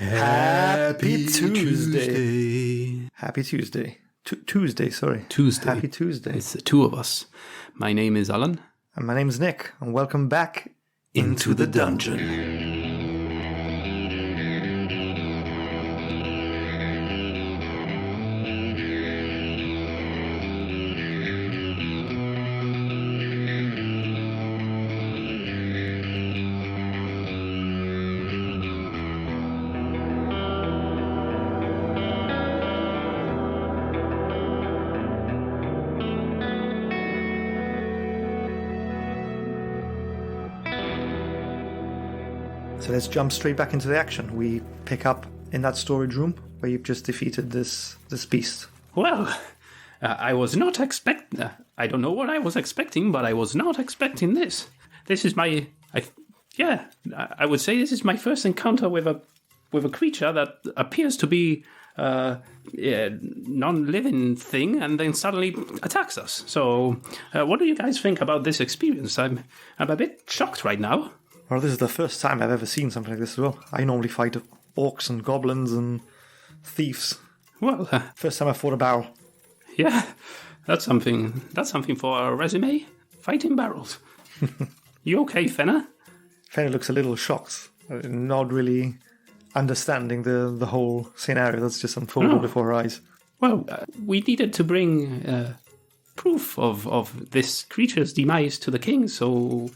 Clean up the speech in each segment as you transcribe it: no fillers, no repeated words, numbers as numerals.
Happy Tuesday. Happy Tuesday. Tuesday. Happy Tuesday. It's the two of us. My name is Alan. And my name is Nick. And welcome back into the dungeon. So let's jump straight back into the action. We pick up in that storage room where you've just defeated this beast. Well, I was not I don't know what I was expecting, but I was not expecting this. This is I would say this is my first encounter with a creature that appears to be a non-living thing and then suddenly attacks us. So, what do you guys think about this experience? I'm a bit shocked right now. Well, this is the first time I've ever seen something like this as well. I normally fight orcs and goblins and thieves. Well, first time I fought a barrel. Yeah, that's something for a resume. Fighting barrels. You okay, Fenner? Fenner looks a little shocked, not really understanding the whole scenario that's just unfolded before her eyes. Well, we needed to bring proof of this creature's demise to the king, so...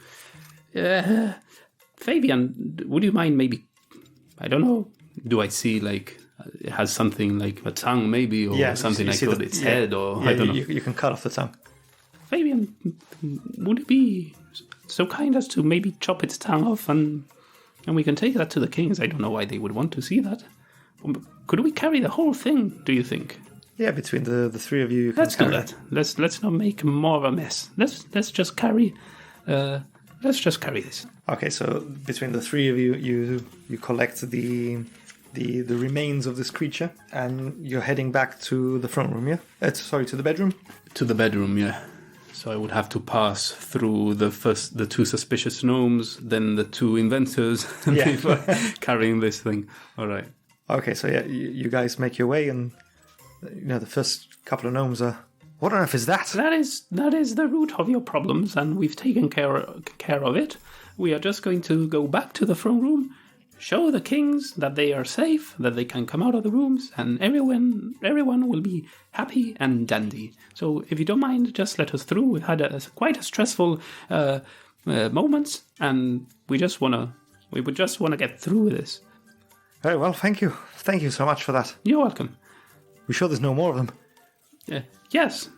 Fabian, would you mind maybe, I don't know, do I see like, it has something like a tongue maybe, or something like its head, or I don't know. You can cut off the tongue. Fabian, would you be so kind as to maybe chop its tongue off and we can take that to the kings? I don't know why they would want to see that. Could we carry the whole thing, do you think? Yeah, between the three of you. Let's do that. Let's not make more of a mess. Let's just carry... Let's just carry this. Okay, so between the three of you, you collect the remains of this creature, and you're heading back to the front room, yeah? To the bedroom? To the bedroom, yeah. So I would have to pass through the two suspicious gnomes, then the two inventors, before carrying this thing. All right. Okay, so yeah, you guys make your way, and the first couple of gnomes are... What on earth is that? That is the root of your problems, and we've taken care of it. We are just going to go back to the throne room, show the kings that they are safe, that they can come out of the rooms, and everyone will be happy and dandy. So if you don't mind, just let us through. We've had quite a stressful moments, and we would just wanna get through with this. Very well, thank you. Thank you so much for that. You're welcome. We sure there's no more of them? Yes.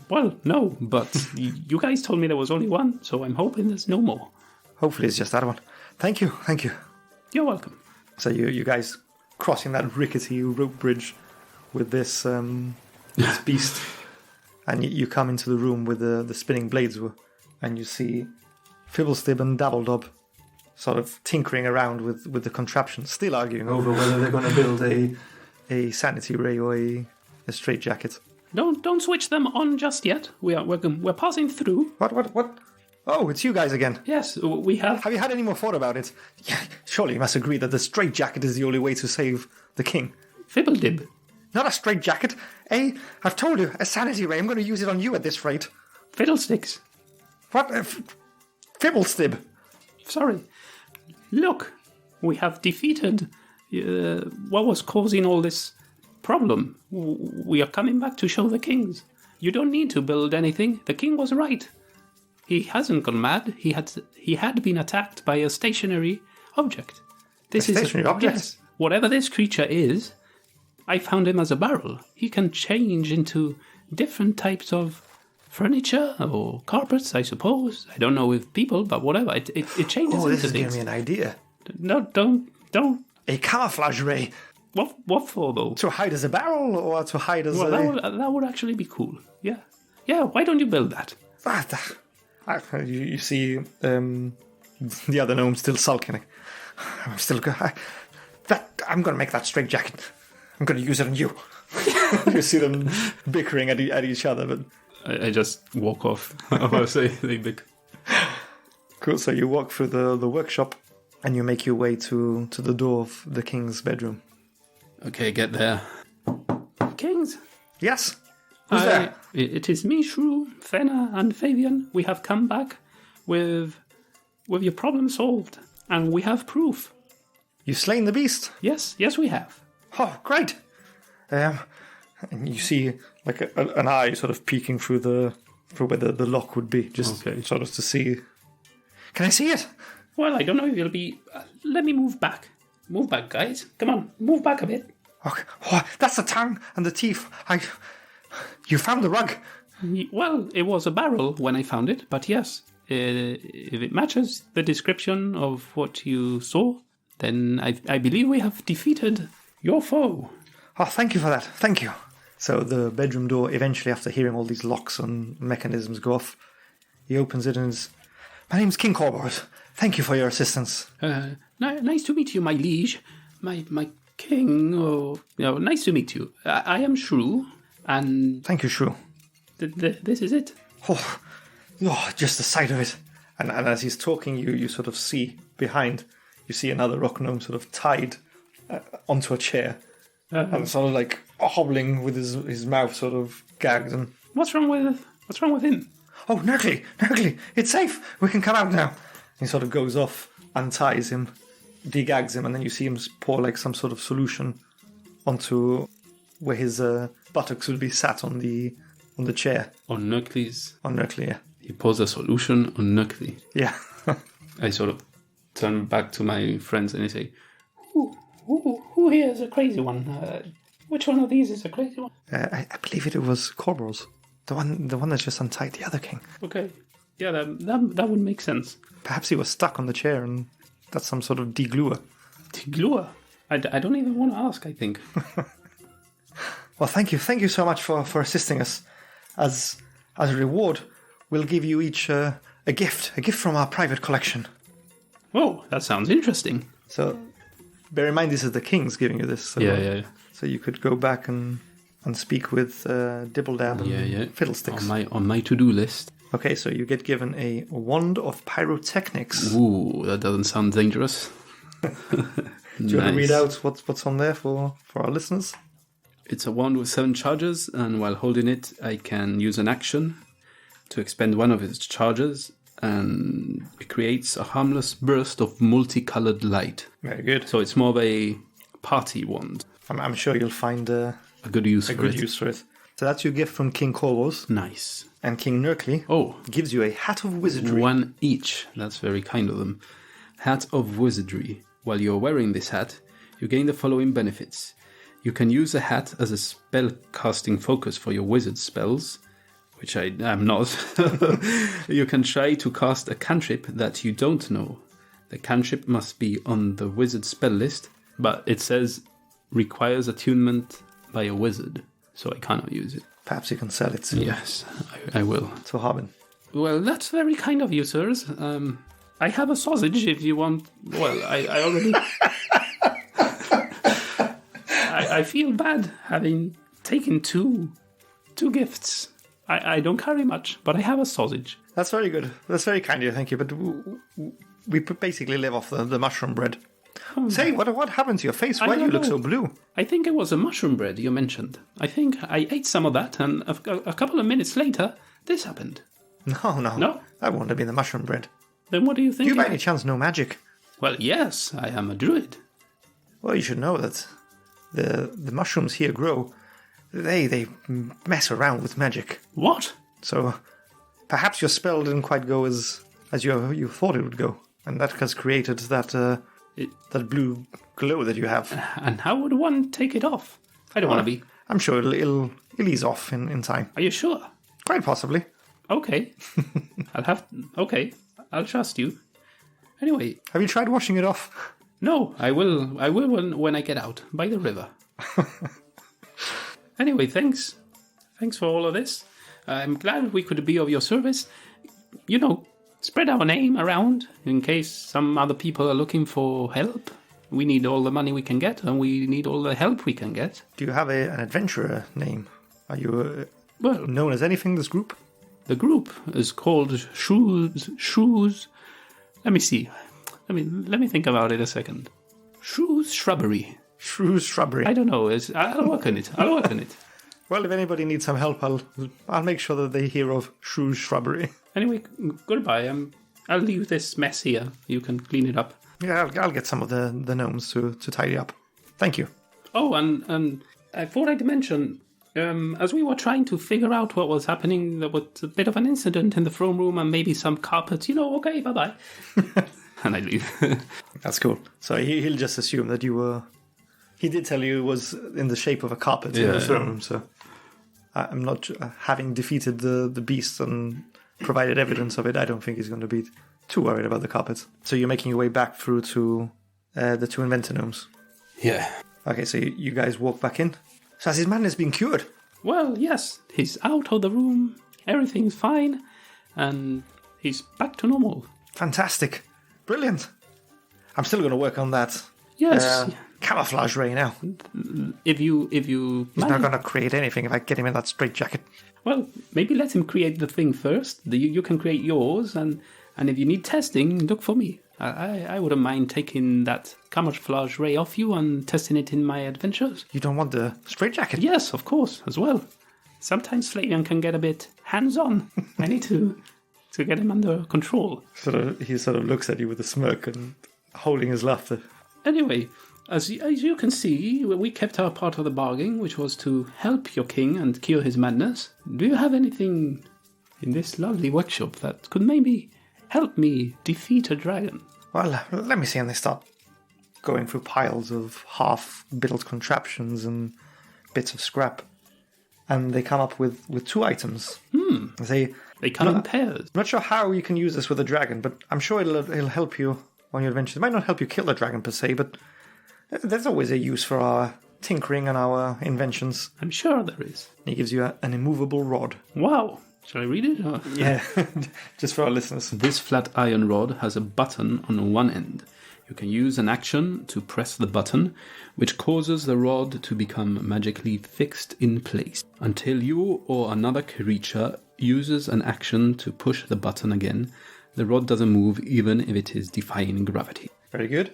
Well, no, but you guys told me there was only one, so I'm hoping there's no more. Hopefully it's just that one. Thank you. You're welcome. So you guys crossing that rickety rope bridge with this beast, and you come into the room with the spinning blades, and you see Fibblestib and Dabbledob sort of tinkering around with the contraption, still arguing over whether they're going to build a sanity ray or a straitjacket. Don't switch them on just yet. We're passing through. What? Oh, it's you guys again. Yes, we have. Have you had any more thought about it? Yeah, surely you must agree that the straitjacket is the only way to save the king. Fibblestib. Not a straitjacket. I've told you, a sanity ray. I'm going to use it on you at this rate. Fiddlesticks. What? Fibblestib. Sorry. Look, we have defeated what was causing all this problem. We are coming back to show the kings. You don't need to build anything. The king was right. He hasn't gone mad. He had been attacked by a stationary object. Stationary object? Yes. Whatever this creature is, I found him as a barrel. He can change into different types of furniture or carpets, I suppose. I don't know with people, but whatever. It changes into things. Oh, this is giving me an idea. No, don't. A camouflage ray. What for, though? To hide as a barrel, or to hide as that would actually be cool. Yeah. Why don't you build that? You see the other gnome still sulking. I'm going to make that straitjacket. I'm going to use it on you. You see them bickering at each other, but I just walk off. I say they bicker. Cool. So you walk through the workshop, and you make your way to the door of the king's bedroom. Okay, get there. Kings? Yes? Who's there? It is me, Shrew, Fenna, and Fabian. We have come back with your problem solved, and we have proof. You've slain the beast? Yes, we have. Oh, great. And you see like an eye sort of peeking through where the lock would be, just sort of to see. Can I see it? Well, I don't know if it'll be... let me move back. Move back, guys. Come on, move back a bit. Okay. Oh, that's the tongue and the teeth. You found the rug. Well, it was a barrel when I found it, but yes, if it matches the description of what you saw, then I believe we have defeated your foe. Oh, thank you for that. Thank you. So the bedroom door, eventually, after hearing all these locks and mechanisms go off, he opens it and is, "My name's King Corboros. Thank you for your assistance." Nice to meet you, my liege. My king. Oh, nice to meet you. I am Shrew, and... Thank you, Shrew. This is it. Oh, just the sight of it. And as he's talking, you sort of see behind, you see another rock gnome sort of tied onto a chair. And sort of like hobbling with his mouth sort of gagged. And What's wrong with him? "Oh, Nurkly, it's safe. We can come out now." He sort of goes off, unties him, degags him, and then you see him pour like some sort of solution onto where his buttocks would be sat on the chair. On Nurkly's... On Nurkly, yeah. He pours a solution on Nurkly. Yeah. I sort of turn back to my friends and I say, Who here is a crazy one? Which one of these is a crazy one? I believe it was Corboros. The one that just untied the other king. Okay. Yeah, that would make sense. Perhaps he was stuck on the chair and that's some sort of degluer. Degluer? I don't even want to ask, I think. Well, thank you. Thank you so much for assisting us. As a reward, we'll give you each a gift from our private collection. Oh, that sounds interesting. So, bear in mind this is the king's giving you this. So, Yeah. So you could go back and speak with Dibbledab and Fiddlesticks. On my to-do list. Okay, so you get given a wand of pyrotechnics. Ooh, that doesn't sound dangerous. Do you want to read out what's on there for our listeners? It's a wand with 7 charges, and while holding it, I can use an action to expend one of its charges, and it creates a harmless burst of multicolored light. Very good. So it's more of a party wand. I'm sure you'll find a good use for it. So that's your gift from King Corvos. Nice. And King Nurkly gives you a hat of wizardry. 1 each. That's very kind of them. Hat of wizardry. While you're wearing this hat, you gain the following benefits. You can use a hat as a spell casting focus for your wizard spells, which I am not. You can try to cast a cantrip that you don't know. The cantrip must be on the wizard spell list, but it says requires attunement by a wizard, so I cannot use it. Perhaps you can sell it to... Yes, I will. To Harbin. Well, that's very kind of you, sirs. I have a sausage if you want... Well, I already... I feel bad having taken two gifts. I don't carry much, but I have a sausage. That's very good. That's very kind of you, thank you. But we basically live off the mushroom bread. Say, what happened to your face? Why do you look so blue? I think it was a mushroom bread you mentioned. I think I ate some of that, and a couple of minutes later, this happened. No? That wouldn't have been the mushroom bread. Then what do you think? You by any chance know magic? Well, yes, I am a druid. Well, you should know that the mushrooms here grow. They mess around with magic. What? So perhaps your spell didn't quite go as you thought it would go, and that has created that blue glow that you have. And how would one take it off? I don't want to be. I'm sure it'll ease off in time. Are you sure? Quite possibly. Okay. Okay, I'll trust you. Anyway. Have you tried washing it off? No, I will when I get out, by the river. Anyway, thanks. Thanks for all of this. I'm glad we could be of your service. You know, spread our name around in case some other people are looking for help. We need all the money we can get, and we need all the help we can get. Do you have an adventurer name? Are you known as anything, this group? The group is called Shrews. Let me see. Let me think about it a second. Shrew's Shrubbery. Shrew's Shrubbery. I don't know. I'll work on it. Well, if anybody needs some help, I'll make sure that they hear of Shrew's Shrubbery. Anyway, goodbye. I'll leave this mess here. You can clean it up. Yeah, I'll get some of the gnomes to tidy up. Thank you. Oh, and I thought I'd mention, as we were trying to figure out what was happening, there was a bit of an incident in the throne room and maybe some carpets. Okay, bye-bye. And I leave. That's cool. So he'll just assume that you were... He did tell you it was in the shape of a carpet in the throne room, so... I'm not... having defeated the beast and provided evidence of it, I don't think he's going to be too worried about the carpets. So you're making your way back through to the two inventor gnomes. Yeah. Okay, so you guys walk back in. So has his madness been cured? Well, yes. He's out of the room. Everything's fine. And he's back to normal. Fantastic. Brilliant. I'm still going to work on that. Yes. Camouflage ray now. If you He's not going to create anything if I get him in that straitjacket. Well, maybe let him create the thing first. You can create yours, and if you need testing, look for me. I wouldn't mind taking that camouflage ray off you and testing it in my adventures. You don't want the straitjacket? Yes, of course, as well. Sometimes Flavian can get a bit hands-on. I need to get him under control. He sort of looks at you with a smirk and holding his laughter. Anyway, as you can see, we kept our part of the bargain, which was to help your king and cure his madness. Do you have anything in this lovely workshop that could maybe help me defeat a dragon? Well, let me see. And they start going through piles of half-built contraptions and bits of scrap. And they come up with 2 items. They come in pairs. I'm not sure how you can use this with a dragon, but I'm sure it'll help you on your adventures. It might not help you kill the dragon per se, but there's always a use for our tinkering and our inventions. I'm sure there is. He gives you an immovable rod. Wow. Shall I read it? Or? Yeah, just for our listeners. This flat iron rod has a button on one end. You can use an action to press the button, which causes the rod to become magically fixed in place until you or another creature uses an action to push the button again. The rod doesn't move even if it is defying gravity. Very good.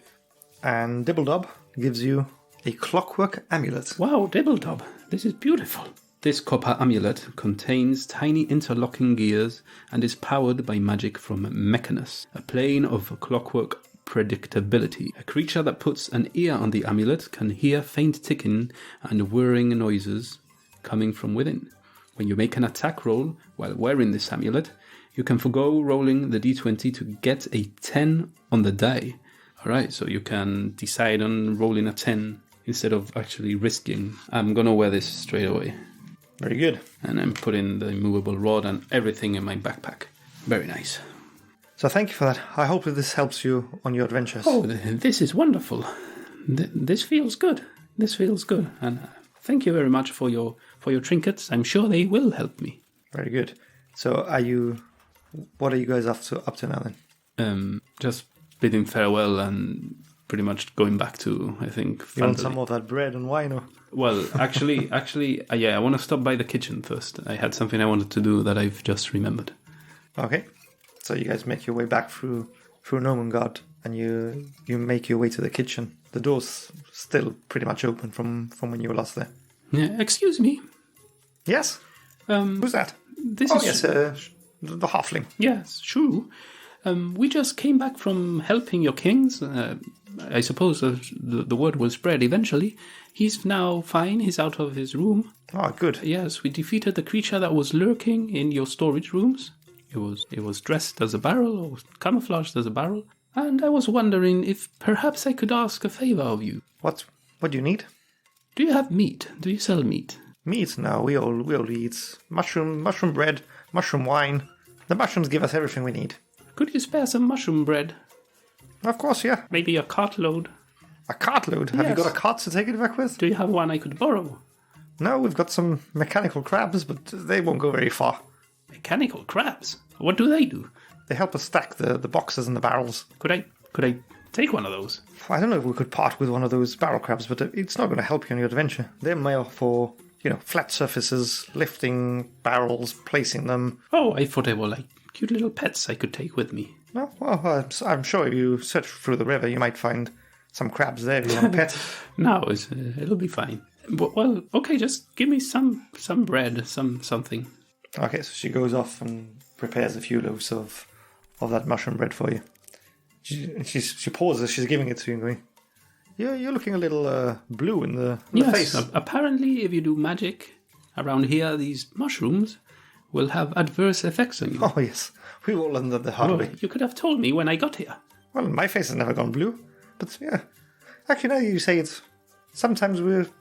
And Dibbledob gives you a clockwork amulet. Wow, Dibbledob, this is beautiful. This copper amulet contains tiny interlocking gears and is powered by magic from Mechanus, a plane of clockwork predictability. A creature that puts an ear on the amulet can hear faint ticking and whirring noises coming from within. When you make an attack roll while wearing this amulet, you can forgo rolling the d20 to get a 10 on the die. Alright, so you can decide on rolling a 10 instead of actually risking. I'm gonna wear this straight away. Very good. And I'm putting the immovable rod and everything in my backpack. Very nice. So thank you for that. I hope that this helps you on your adventures. Oh, this is wonderful. This feels good. This feels good. And thank you very much for your trinkets. I'm sure they will help me. Very good. So what are you guys up to now then? Just bidding farewell and pretty much going back to, I think, You want some of that bread and wine? Or? Well, actually, yeah, I want to stop by the kitchen first. I had something I wanted to do that I've just remembered. Okay. So you guys make your way back through Nomengard, and you make your way to the kitchen. The door's still pretty much open from when you were last there. Yeah, excuse me. Yes? Who's that? This Oh, is yes, the halfling. Yes, Shrew. We just came back from helping your kings. I suppose the word will spread eventually. He's now fine. He's out of his room. Oh, good. Yes, we defeated the creature that was lurking in your storage rooms. It was dressed as a barrel or camouflaged as a barrel. And I was wondering if perhaps I could ask a favor of you. What do you need? Do you have meat? Do you sell meat? Meat? No, we all eat mushroom bread, mushroom wine. The mushrooms give us everything we need. Could you spare some mushroom bread? Of course, yeah. Maybe a cartload. A cartload? Have you got a cart to take it back with? Do you have one I could borrow? No, we've got some mechanical crabs, but they won't go very far. Mechanical crabs? What do they do? They help us stack the boxes and the barrels. Could I take one of those? I don't know if we could part with one of those barrel crabs, but it's not going to help you on your adventure. They're more for, flat surfaces, lifting barrels, placing them. Oh, I thought they were like cute little pets I could take with me. No? Well, I'm sure if you search through the river, you might find some crabs there if you want a pet. No, it'll be fine. Well, okay, just give me some bread, something. Okay, so she goes off and prepares a few loaves of that mushroom bread for you. She pauses, she's giving it to you and going, you're looking a little blue in the face. Yes, apparently if you do magic around here, these mushrooms will have adverse effects on you. Oh, yes. We all learned that the hard way. You could have told me when I got here. Well, my face has never gone blue. But, yeah. Actually, now you say it's... Sometimes we've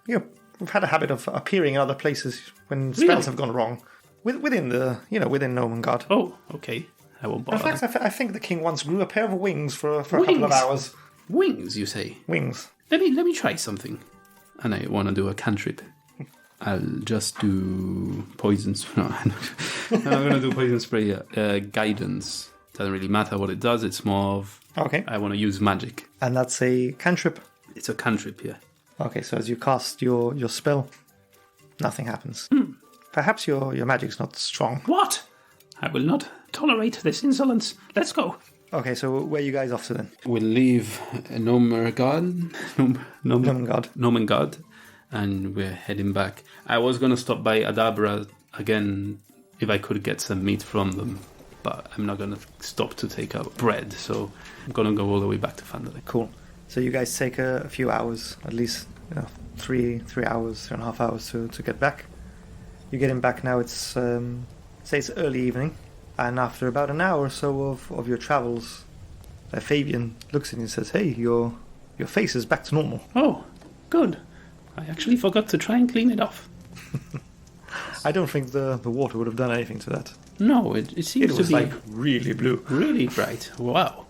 had a habit of appearing in other places when spells have gone wrong. Within Nomengard. Oh, okay. I won't bother. In fact, I think the king once grew a pair of wings for a couple of hours. Wings, you say? Wings. Let me try something. And I want to do a cantrip. I'll just do poison. No, I'm going to do poison spray. Guidance. Doesn't really matter what it does. It's more of... Okay. I want to use magic. And that's a cantrip? It's a cantrip, yeah. Okay, so as you cast your spell, nothing happens. Perhaps your magic's not strong. What? I will not tolerate this insolence. Let's go. Okay, so where are you guys off to then? We'll leave Nomengard, and we're heading back. I was going to stop by Adabra again if I could get some meat from them, but I'm not going to stop to take out bread, so I'm going to go all the way back to Phandalin. Cool. So you guys take a few hours, at least 3 hours, 3.5 hours to get back. You're getting back now, it's, say it's early evening, and after about an hour or so of your travels, Fabian looks at you and says, hey, your face is back to normal. Oh, good. I actually forgot to try and clean it off. I don't think the water would have done anything to that. No, it seems to be... It was like really blue. Really bright. Wow.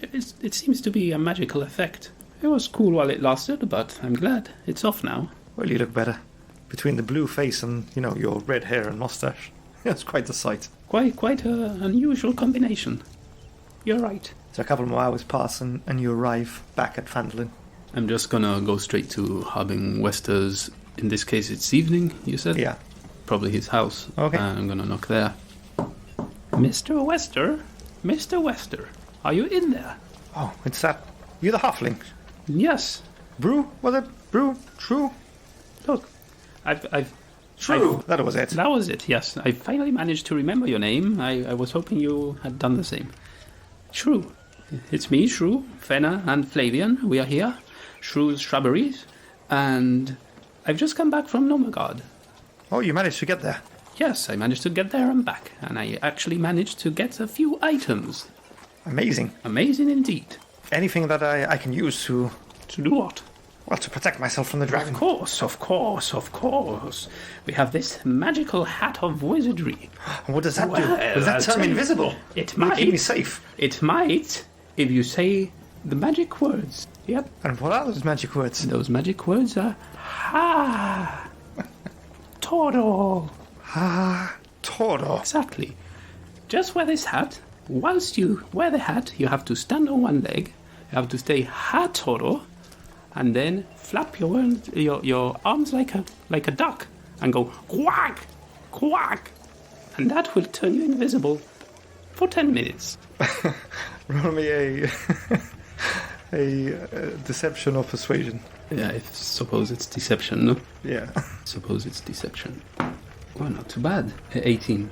It seems to be a magical effect. It was cool while it lasted, but I'm glad it's off now. Well, you look better. Between the blue face and, your red hair and mustache. It's quite the sight. Quite an unusual combination. You're right. So a couple more hours pass and you arrive back at Phandalin. I'm just gonna go straight to Harbing Wester's. In this case, it's evening, you said? Yeah. Probably his house. Okay. I'm gonna knock there. Mr. Wester? Mr. Wester, are you in there? Oh, it's that. You're the halfling. Yes. Brew? Was it? Brew? Shrew? Look, I've Shrew! That was it. That was it, yes. I finally managed to remember your name. I was hoping you had done the same. Shrew. It's me, Shrew, Fenna, and Flavian. We are here. Shrew's Shrubberies. And I've just come back from Nomengard. Oh, you managed to get there. Yes, I managed to get there and back. And I actually managed to get a few items. Amazing. Amazing indeed. Anything that I can use to... To do what? Well, to protect myself from the dragon. Of course. We have this magical hat of wizardry. What does that do? Well, Does that turn me invisible? It Will might. keep me safe. It might, if you say the magic words. Yep. And what are those magic words? Those magic words are ha, Toro. Ah, Toro. Exactly. Just wear this hat. Whilst you wear the hat, you have to stand on one leg. You have to say ha Toro, and then flap your arms like a duck and go quack, quack, and that will turn you invisible for 10 minutes. Roll me a deception or persuasion. Yeah, I suppose it's deception, no? Yeah. Suppose it's deception. Well, not too bad. 18.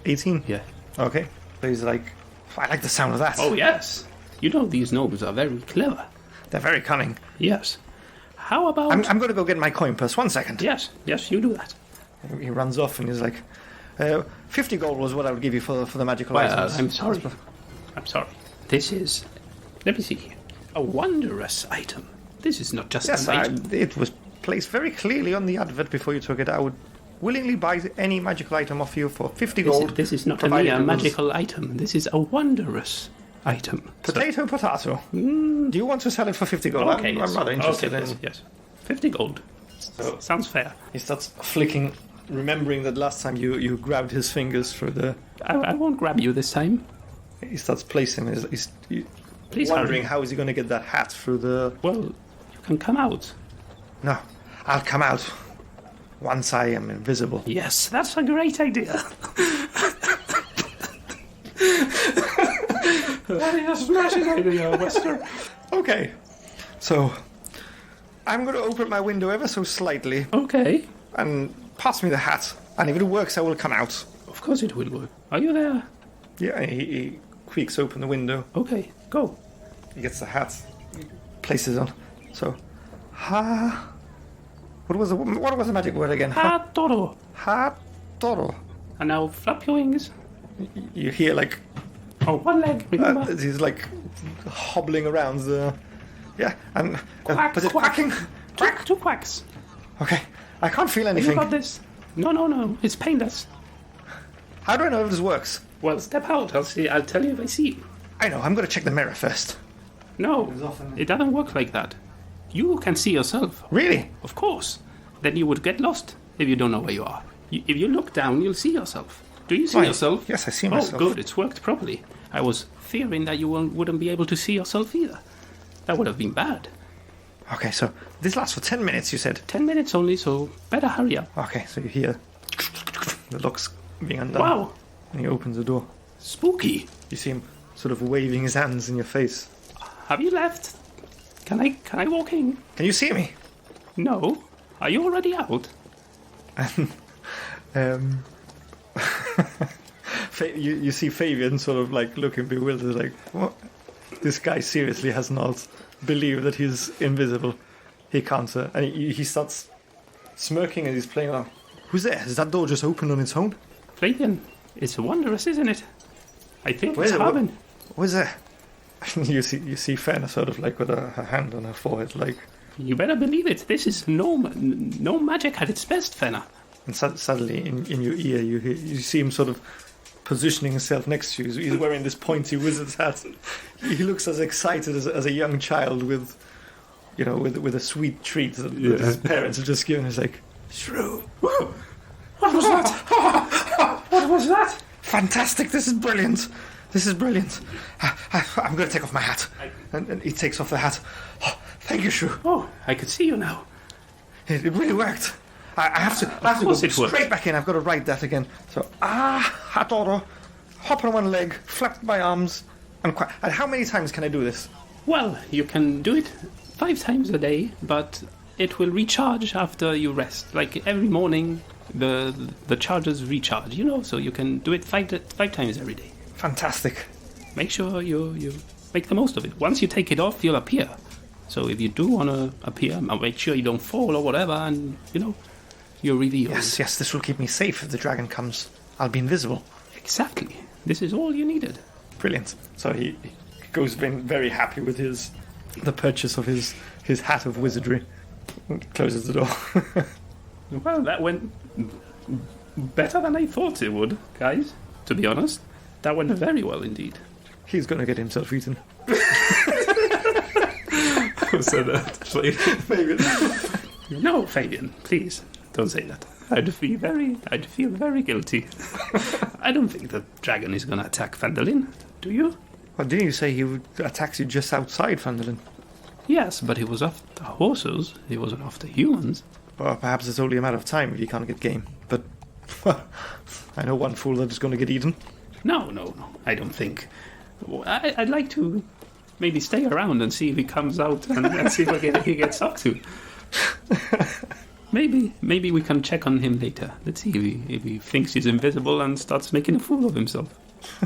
18? Yeah. Okay. So he's like, I like the sound of that. Oh, yes. You know these gnomes are very clever. They're very cunning. Yes. How about... I'm going to go get my coin purse. 1 second. Yes, you do that. He runs off and he's like, 50 gold was what I would give you for the magical Well, items. I'm sorry. This is... Let me see here. A wondrous item. This is not just Yes, an item. it was placed very clearly on the advert before you took it. I would willingly buy any magical item off you for 50 gold. This is not a provided mere it was magical item. This is a wondrous item. Potato. Do you want to sell it for 50 gold? Okay, I'm yes. rather interested Okay, in... yes. 50 gold. Sounds fair. He starts flicking, remembering that last time you grabbed his fingers through the... I won't grab you this time. He starts placing his Please wondering hurry. how is he going to get that hat through the... Well, you can come out. No, I'll come out once I am invisible. Yes, that's a great idea. That is a smashing idea, Wester. Okay. So, I'm going to open my window ever so slightly Okay. and pass me the hat. And if it works, I will come out. Of course it will work. Are you there? Yeah, he creaks open the window. Okay, go. He gets the hat, places it on. So, what was the magic word again? Ha toro. Ha-toro. And now flap your wings. You hear like Oh, one leg, remember? he's like hobbling around the and Quack, was it quack. quacking? Quack. Two quacks. Okay, I can't feel You anything. got this. No, it's painless. How do I know if this works? Well, step out. I'll tell you if I see you. I know. I'm going to check the mirror first. No, it doesn't work like that. You can see yourself. Really? Of course. Then you would get lost if you don't know where you are. If you look down, you'll see yourself. Do you see Right. yourself? Yes, I see myself. Oh, good. It's worked properly. I was fearing that you wouldn't be able to see yourself either. That would have been bad. Okay, so this lasts for 10 minutes, you said. 10 minutes only, so better hurry up. Okay, so you hear the lock's being undone. Wow. And he opens the door. Spooky. You see him sort of waving his hands in your face. Have you left? Can I walk in? Can you see me? No. Are you already out? You see Fabian sort of like looking bewildered, like, what? This guy seriously has not believed that he's invisible. He can't, and he starts smirking and he's playing along. Who's there? Is that door just opened on its own? Fabian, it's wondrous, isn't it? I think Where it's is it? Harvin. Who's there? you see Fenna sort of like with her hand on her forehead, like. You better believe it. This is no magic at its best, Fenna. And suddenly, in your ear, you see him sort of positioning himself next to you. He's wearing this pointy wizard's hat. He looks as excited as a young child with a sweet treat that his parents have just given. He's like, Shrew, What was that? What was that? fantastic! This is brilliant. This is brilliant. I'm going to take off my hat, and he takes off the hat. Oh, thank you, Shrew. Oh, I can see you now. It really worked. I have to go course it straight worked. back in. I've got to write that again. So, hatoro, hop on one leg, flap my arms, and quack. And how many times can I do this? Well, you can do it 5 times a day, but it will recharge after you rest. Like every morning, the charges recharge, so you can do it 5 times every day. Fantastic. Make sure you make the most of it. Once you take it off, you'll appear. So if you do want to appear, make sure you don't fall or whatever, and, you're revealed. Yes, this will keep me safe if the dragon comes. I'll be invisible. Exactly. This is all you needed. Brilliant. So he goes in very happy with the purchase of his hat of wizardry. Closes the door. Well, that went better than I thought it would, guys. To be honest, that went very well indeed. He's going to get himself eaten. Who said that? Maybe. No, Fabian, please don't say that. I'd feel very guilty. I don't think the dragon is going to attack Phandalin. Do you? Well, didn't you say he would attack you just outside Phandalin? Yes, but he was after horses. He wasn't after humans. Well, perhaps it's only a matter of time if you can't get game. But, well, I know one fool that is going to get eaten. No, I don't think. I'd like to maybe stay around and see if he comes out and see what he gets up to. Maybe we can check on him later. Let's see if he thinks he's invisible and starts making a fool of himself.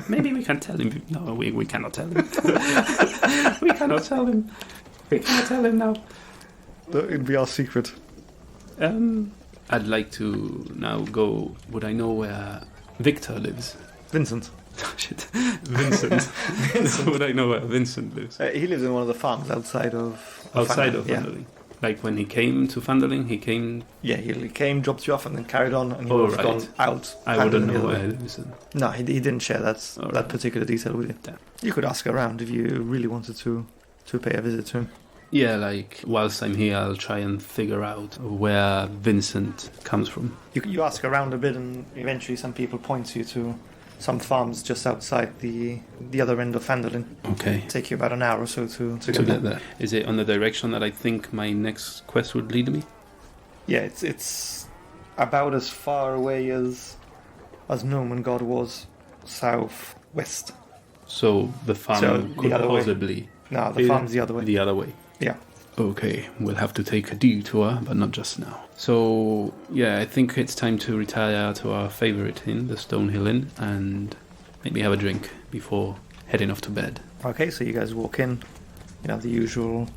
Maybe we can tell him. No, we cannot tell him. We cannot tell him. We cannot tell him now. It'd be our secret. I'd like to now go. Would I know where Victor lives? Vincent. Shit, Vincent. Would I know where Vincent lives? He lives in one of the farms outside of Outside Phandalin, of Phandalin. Like when he came to Phandalin, he came. Yeah, he came, dropped you off, and then carried on, and he Oh, would have right. gone out. I wouldn't Phandalin the know other where way. he lives. No, he didn't share that Right. particular detail with you. Damn. You could ask around if you really wanted to pay a visit to him. Yeah, like whilst I'm here, I'll try and figure out where Vincent comes from. You ask around a bit, and eventually some people point you to some farms just outside the other end of Phandalin. Okay. Take you about an hour or so to To get get there. there. Is it on the direction that I think my next quest would lead me? Yeah, it's about as far away as Gnomen God was southwest. So the farm So, could the other way. possibly... No, the farm's the other way. The other way. Yeah. Okay, we'll have to take a detour, but not just now. So, yeah, I think it's time to retire to our favorite inn, the Stonehill Inn, and maybe have a drink before heading off to bed. Okay, so you guys walk in. You know, the usual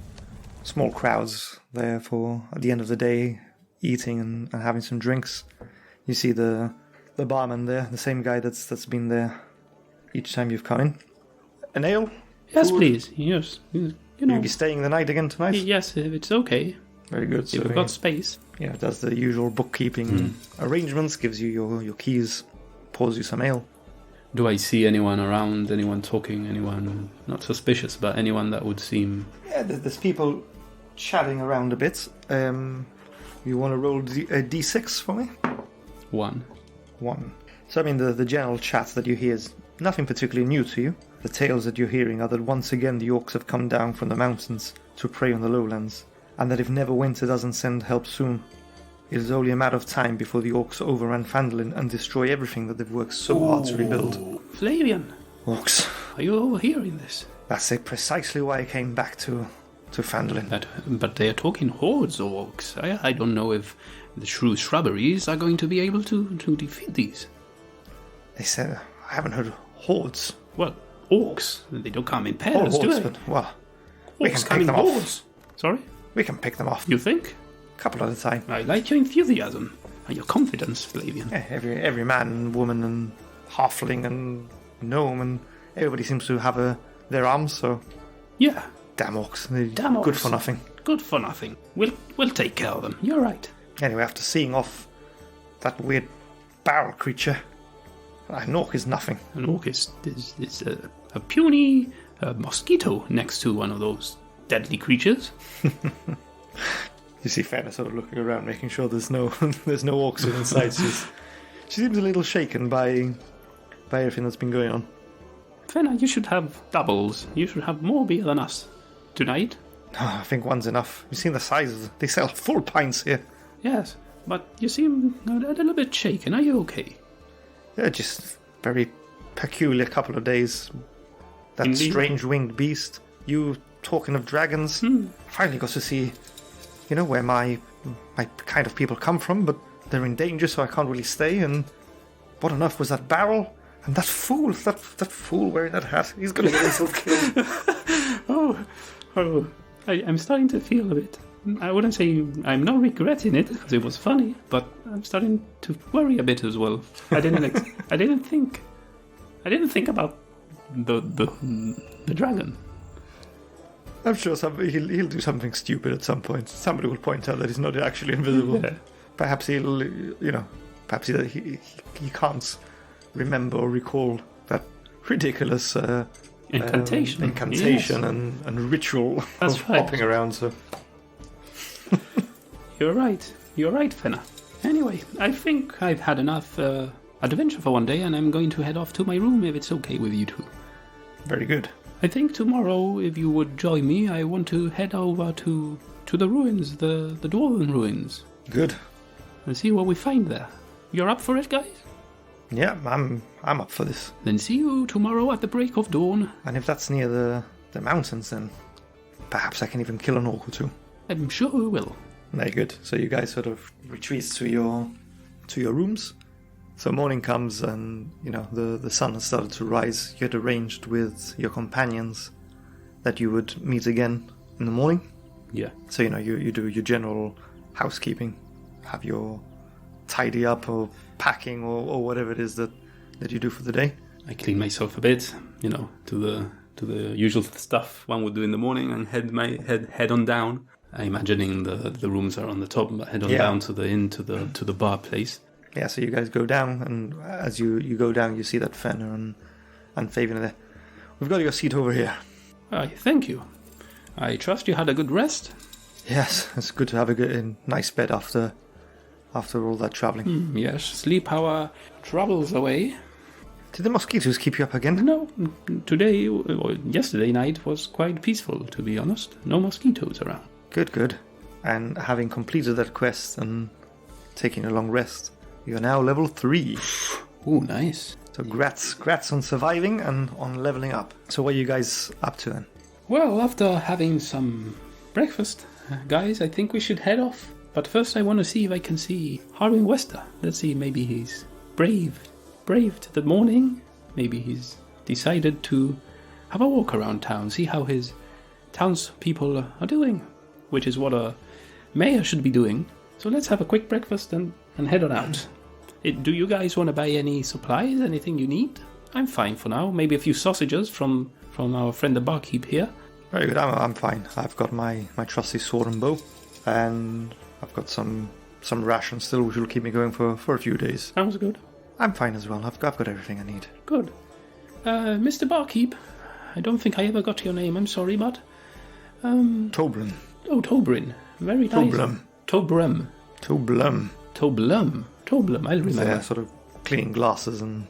small crowds there for, at the end of the day, eating and having some drinks. You see the barman there, the same guy that's been there each time you've come in. An ale? Yes, Food? please. Yes. You know. You'll be staying the night again tonight? Yes, if it's okay. Very good. If So we've got space. does the usual bookkeeping arrangements, gives you your keys, pours you some ale. Do I see anyone around, anyone talking, anyone not suspicious, but anyone that would seem... Yeah, there's people chatting around a bit. You want to roll a d6 for me? 1. 1. So, I mean, the general chat that you hear is nothing particularly new to you. The tales that you're hearing are that once again the orcs have come down from the mountains to prey on the lowlands, and that if Neverwinter doesn't send help soon, it is only a matter of time before the orcs overrun Phandalin and destroy everything that they've worked so hard to rebuild. Flavian, Orcs. are you overhearing this? That's precisely why I came back to Phandalin. But they are talking hordes of orcs. I don't know if the Shrew Shrubberies are going to be able to defeat these. They said, I haven't heard hordes. Well, orcs. They don't come in pairs, do they? But, well, we can Orcs come pick in them hordes. off. Sorry? We can pick them off. You think? A couple at a time. I like your enthusiasm and your confidence, Flavian. Yeah, every man and woman and halfling and gnome and everybody seems to have their arms, so Yeah, damn orcs. They're Damn orcs. Good for nothing. good for nothing. We'll take care of them. You're right. Anyway, after seeing off that weird barrel creature, an orc is nothing. An orc is a puny mosquito next to one of those deadly creatures. You see Fenna sort of looking around, making sure there's no there's no orcs within sight. She seems a little shaken by everything that's been going on. Fenna, you should have doubles. You should have more beer than us tonight. I think one's enough. You've seen the sizes. They sell full pints here. Yes, but you seem a little bit shaken. Are you okay? Yeah, just very peculiar couple of days. That Indeed. strange winged beast. You talking of dragons. Finally got to see, where my kind of people come from, but they're in danger, so I can't really stay. And what on earth was that barrel? And that fool wearing that hat. He's going to get himself killed. I'm starting to feel a bit. I wouldn't say I'm not regretting it because it was funny, but I'm starting to worry a bit as well. I didn't think about the dragon. I'm sure he'll do something stupid at some point. Somebody will point out that he's not actually invisible. Yeah. Perhaps he'll, perhaps he can't remember or recall that ridiculous Incantation. Yes. and ritual That's of right. hopping around. So You're right, Fenna. Anyway, I think I've had enough adventure for one day, and I'm going to head off to my room if it's okay with you two. very good. I think tomorrow, if you would join me, I want to head over to the ruins, the Dwarven ruins, Good. and see what we find there. You're up for it, guys? Yeah, I'm up for this. Then see you tomorrow at the break of dawn. And if that's near the mountains, then perhaps I can even kill an orc or two. I'm sure we will. Very good. So you guys sort of retreat to your rooms. So morning comes and, the sun has started to rise. You had arranged with your companions that you would meet again in the morning. Yeah. So, you do your general housekeeping, have your tidy up or packing or whatever it is that you do for the day. I clean myself a bit, to the usual stuff one would do in the morning, and head on down. I'm imagining the rooms are on the top, but head on down to the inn, to the bar place. Yeah, so you guys go down, and as you go down, you see that Fenner and Fabian are there. We've got your seat over here. Thank you. I trust you had a good rest. Yes, it's good to have a nice bed after all that travelling. Yes, sleep our troubles away. Did the mosquitoes keep you up again? No, today or yesterday night was quite peaceful, to be honest. No mosquitoes around. Good. And having completed that quest and taking a long rest, you're now level 3. Oh, nice. So grats on surviving and on leveling up. So what are you guys up to then? Well, after having some breakfast, guys, I think we should head off. But first I want to see if I can see Harwin Wester. Let's see, maybe he's brave to the morning. Maybe he's decided to have a walk around town, see how his townspeople are doing, which is what a mayor should be doing. So let's have a quick breakfast and head on out. Do you guys want to buy any supplies, anything you need? I'm fine for now. Maybe a few sausages from our friend the barkeep here. Very good, I'm fine. I've got my trusty sword and bow, and I've got some rations still, which will keep me going for a few days. Sounds good. I'm fine as well. I've got everything I need. Good. Mr. Barkeep, I don't think I ever got your name. I'm sorry, but... Tobrin. Oh, Tobrin. Very nice. Toblum. I'll remember. They're sort of clean glasses and...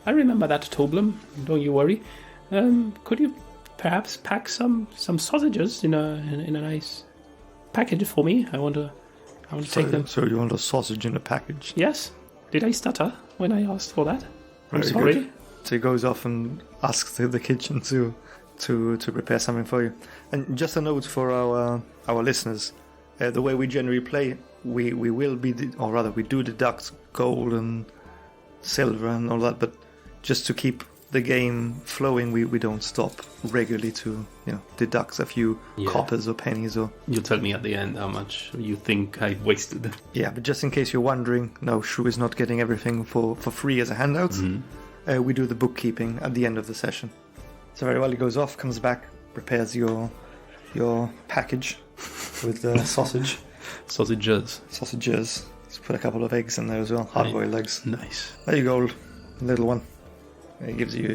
I remember that, Toblum. Don't you worry. Could you perhaps pack some sausages in a nice package for me? I want to take them. So you want a sausage in a package? Yes. Did I stutter when I asked for that? I'm Very sorry. Good. So he goes off and asks the kitchen to prepare something for you. And just a note for our listeners, the way we generally play, we will be, or rather we do deduct gold and silver and all that, but just to keep the game flowing, we don't stop regularly to deduct a few coppers or pennies or... You'll tell me at the end how much you think I wasted. Yeah, but just in case you're wondering, no, Shrew is not getting everything for free as a handout. Mm-hmm. We do the bookkeeping at the end of the session. So very well, he goes off, comes back, prepares your package with the sausage. Sausages. Let's put a couple of eggs in there as well, hard-boiled eggs. Nice. There you go, little one. He gives you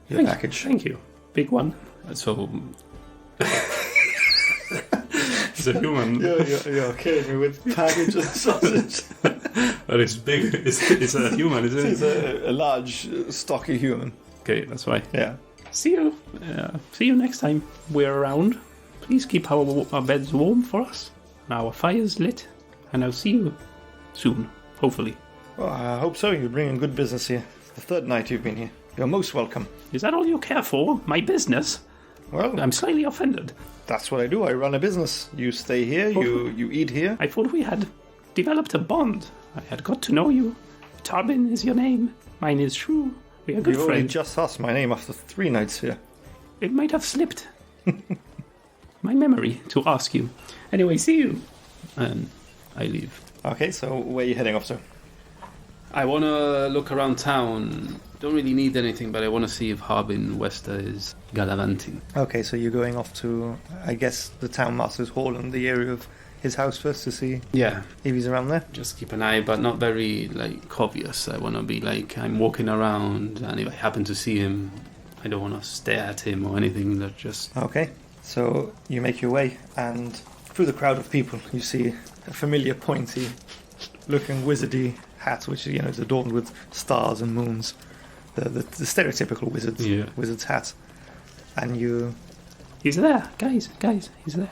your package. Thank you. Big one. So... It's a human. You're kidding me with package and sausage. But it's big. It's a human, isn't it? It's a large, stocky human. Okay, that's why. Yeah. See you. See you next time we're around. Please keep our beds warm for us, and our fires lit, and I'll see you soon, hopefully. Well, I hope so. You're bringing good business here. The third night you've been here. You're most welcome. Is that all you care for? My business? Well, I'm slightly offended. That's what I do. I run a business. You stay here, you eat here. I thought we had developed a bond. I had got to know you. Tarbin is your name. Mine is Shrew. We are good You friends. only just asked my name after 3 nights here. It might have slipped my memory to ask you. Anyway, see you. And I leave. Okay, so where are you heading off to? I want to look around town. Don't really need anything, but I want to see if Harbin Wester is gallivanting. Okay, so you're going off to, I guess, the town master's hall and the area of his house first to see if he's around there? Just keep an eye, but not very, obvious. I want to be I'm walking around, and if I happen to see him, I don't want to stare at him or anything. That just... Okay, so you make your way, and through the crowd of people, you see a familiar pointy-looking wizardy hat, which is adorned with stars and moons. The stereotypical wizard's hat, and you... He's there, guys, he's there.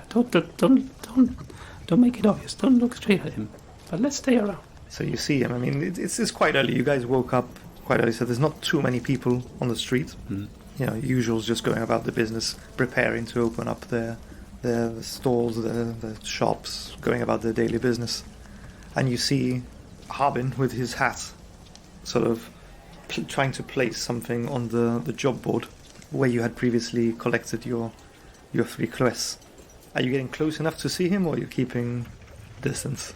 Don't make it obvious. Don't look straight at him. But let's stay around. So you see him. I mean, it's quite early. You guys woke up quite early, so there's not too many people on the street. Mm. Usuals just going about the business, preparing to open up their stalls, the shops, going about their daily business. And you see Harbin with his hat, sort of trying to place something on the job board where you had previously collected your 3 quests. Are you getting close enough to see him, or are you keeping distance?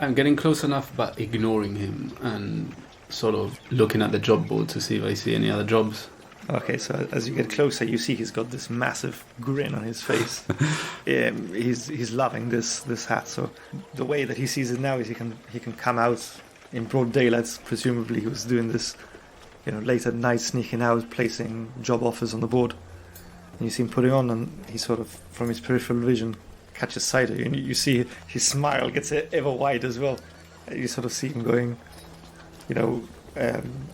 I'm getting close enough, but ignoring him and sort of looking at the job board to see if I see any other jobs. Okay, so as you get closer, you see he's got this massive grin on his face. He's loving this hat. So the way that he sees it now is he can come out in broad daylight. Presumably, he was doing this, late at night, sneaking out, placing job offers on the board. And you see him putting on, and he sort of, from his peripheral vision, catches sight of you. And you see his smile gets ever wider as well. You sort of see him going,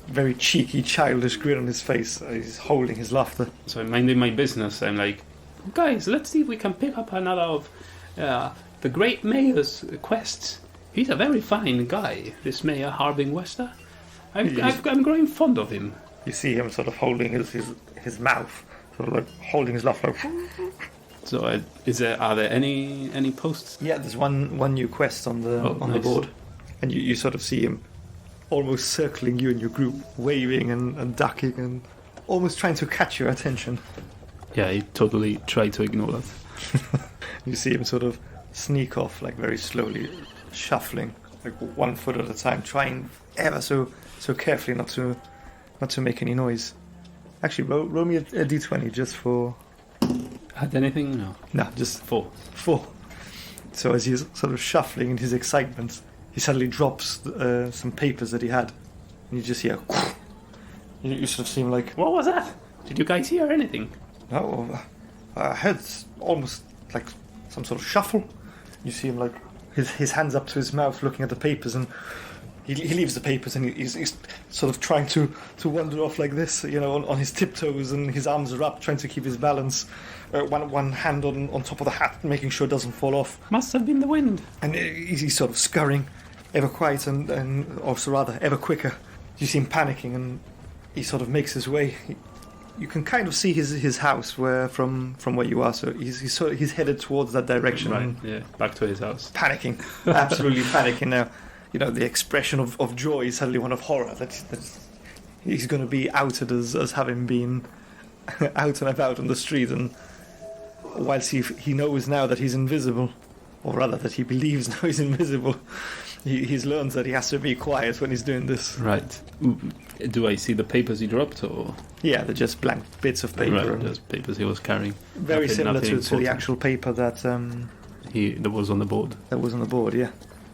very cheeky, childish grin on his face. He's holding his laughter. So I'm minding my business. I'm like, guys, let's see if we can pick up another of the great mayor's quests. He's a very fine guy, this Mayor Harbin Wester. I'm growing fond of him. You see him sort of holding his mouth, sort of like holding his laugh like... So, are there any posts? Yeah, there's one new quest on the nice. board, and you sort of see him almost circling you and your group, waving and ducking and almost trying to catch your attention. Yeah, he totally tried to ignore us. You see him sort of sneak off, like very slowly, shuffling, like 1 foot at a time, trying ever so carefully not to make any noise. Actually, roll me a d20 just for... Had anything? No. No, just 4. 4. So as he's sort of shuffling in his excitement, he suddenly drops some papers that he had, and you just hear... You sort of seem like... What was that? Did you guys hear anything? No, I heard almost like some sort of shuffle. You see him like his hands up to his mouth looking at the papers, and he leaves the papers and he's sort of trying to wander off like this, on his tiptoes, and his arms are up, trying to keep his balance. One hand on top of the hat, making sure it doesn't fall off. Must have been the wind. And he's sort of scurrying, ever quiet and also rather ever quicker. You see him panicking, and he sort of makes his way. You can kind of see his house from where you are, so he's headed towards that direction. Right, yeah, back to his house. Panicking, absolutely panicking now. The expression of joy is suddenly one of horror, that he's going to be outed as having been out and about on the street, and whilst he knows now that he's invisible, or rather that he believes now he's invisible, he's learned that he has to be quiet when he's doing this. Right. Do I see the papers he dropped, or...? Yeah, they're just blank bits of paper. Right, just papers he was carrying. Very similar to the actual paper that... that was on the board. That was on the board, yeah.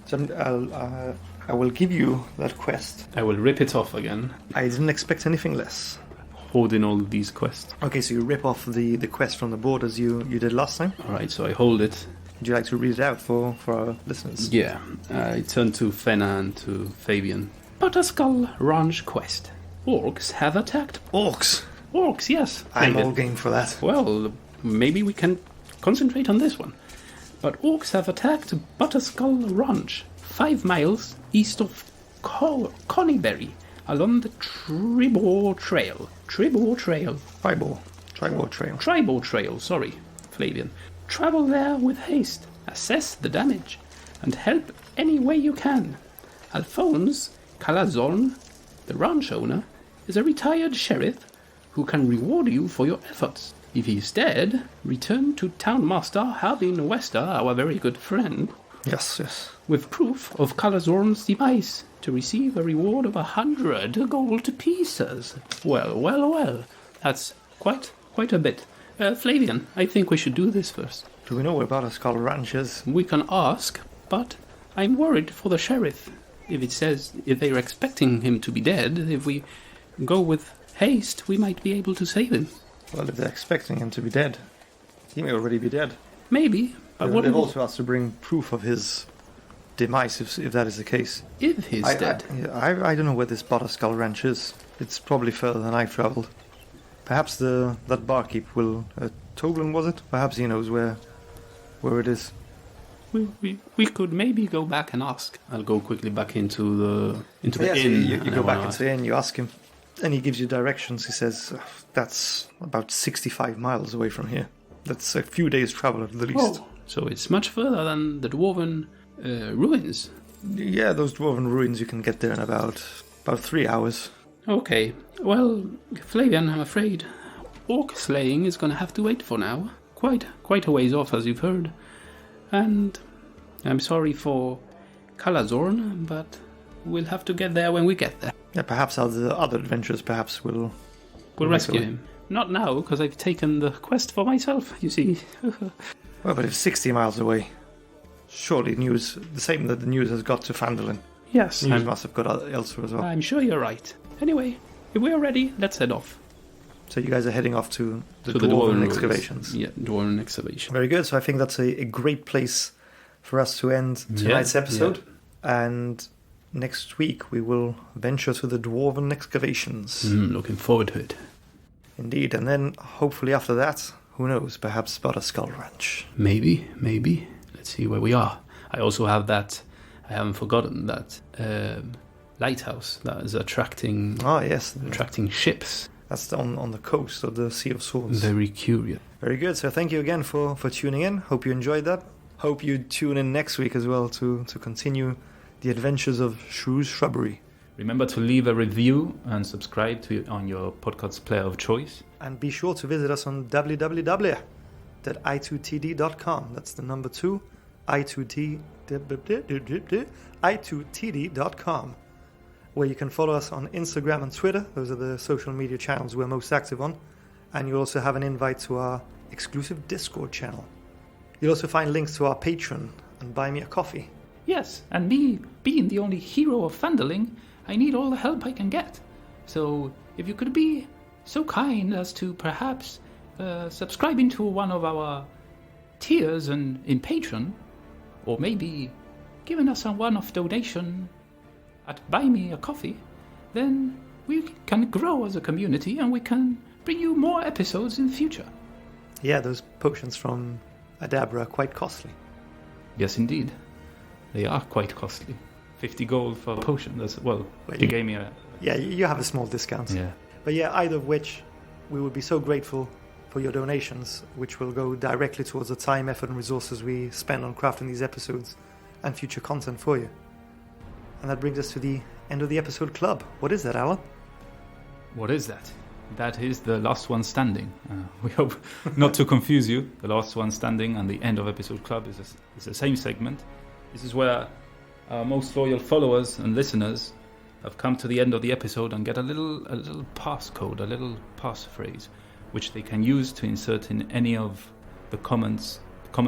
So I will give you that quest. I will rip it off again. I didn't expect anything less. Holding all these quests. Okay, so you rip off the quest from the board as you did last time. Alright, so I hold it. Would you like to read it out for our listeners? Yeah. I turn to Fenna and to Fabian. Butterskull Ranch quest. Orcs have attacked... Orcs? Orcs, yes. I'm all game for that. Well, maybe we can concentrate on this one. But orcs have attacked Butterskull Ranch, 5 miles east of Conyberry, along the Tribor Trail. Tribor Trail, sorry, Flavian. Travel there with haste, assess the damage, and help any way you can. Alphonse Calazorn, the ranch owner, is a retired sheriff who can reward you for your efforts. If he is dead, return to Townmaster Harbin Wester, our very good friend. Yes. With proof of Calazorn's demise, to receive a reward of 100 gold pieces. Well. That's quite a bit. Flavian, I think we should do this first. Do we know where Butterskull Ranch is? We can ask, but I'm worried for the sheriff. If they're expecting him to be dead, if we go with haste, we might be able to save him. Well, if they're expecting him to be dead, he may already be dead. Maybe, but they've also asked to bring proof of his demise, if that is the case. If he's dead. I don't know where this Butterskull Ranch is. It's probably further than I've travelled. Perhaps that barkeep will... Toglin, was it? Perhaps he knows where it is. We could maybe go back and ask. I'll go quickly back into the inn. So you go back into the inn, you ask him, and he gives you directions. He says, that's about 65 miles away from here. That's a few days' travel at the least. Oh, so it's much further than the Dwarven ruins. Yeah, those Dwarven ruins, you can get there in about 3 hours. Okay, well, Flavian, I'm afraid orc slaying is going to have to wait for now. Quite a ways off, as you've heard. And I'm sorry for Calazorn, but we'll have to get there when we get there. Yeah, perhaps other adventurers will rescue him. Not now, because I've taken the quest for myself, you see. Well, but if 60 miles away, surely news, the same that the news has got to Phandalin. Yes. News must have got elsewhere as well. I'm sure you're right. Anyway, if we're ready, let's head off. So you guys are heading off to the Dwarven excavations. Yeah, Dwarven excavation. Very good. So I think that's a great place for us to end tonight's episode. Yeah. And next week we will venture to the Dwarven excavations. Looking forward to it. Indeed. And then hopefully after that, who knows, perhaps Butterskull Ranch. Maybe. Let's see where we are. I also have that, I haven't forgotten that lighthouse that is attracting Oh, yes. ships. That's on the coast of the Sea of Swords. Very curious. Very good. So thank you again for tuning in. Hope you enjoyed that. Hope you tune in next week as well to continue the adventures of Shrew's Shrubbery. Remember to leave a review and subscribe on your podcast player of choice. And be sure to visit us on www.i2td.com. That's the number 2, i2td.com, where you can follow us on Instagram and Twitter. Those are the social media channels we're most active on. And you also have an invite to our exclusive Discord channel. You'll also find links to our Patreon and Buy Me a Coffee. Yes, and me being the only hero of Phandalin, I need all the help I can get. So if you could be so kind as to perhaps subscribe into one of our tiers in Patreon, or maybe giving us a one-off donation at Buy Me a Coffee, then we can grow as a community and we can bring you more episodes in the future. Yeah, those potions from Adabra are quite costly. Yes, indeed. They are quite costly. 50 gold for a potion. You gave me a... Yeah, you have a small discount. Yeah. But yeah, either of which, we would be so grateful for your donations, which will go directly towards the time, effort and resources we spend on crafting these episodes and future content for you. And that brings us to the end of the episode club. What is that, Alan? What is that? That is the last one standing. We hope not to confuse you. The last one standing and the end of episode club is the same segment. This is where our most loyal followers and listeners have come to the end of the episode and get a little passcode, a little passphrase, which they can use to insert in any of the comment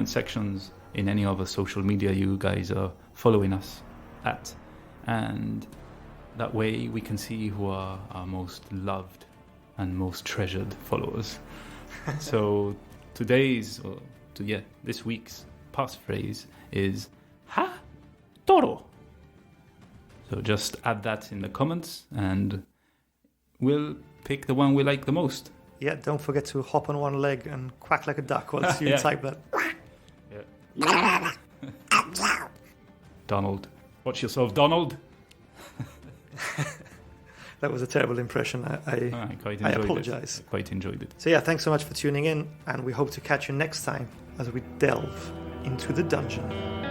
sections in any of the social media you guys are following us at. And that way we can see who are our most loved and most treasured followers. So this week's passphrase is Ha Toro. So just add that in the comments and we'll pick the one we like the most. Yeah, don't forget to hop on one leg and quack like a duck once you type that. Yeah. Donald. Watch yourself, Donald. That was a terrible impression. I apologize. I quite enjoyed it. So yeah, thanks so much for tuning in, and we hope to catch you next time as we delve into the dungeon.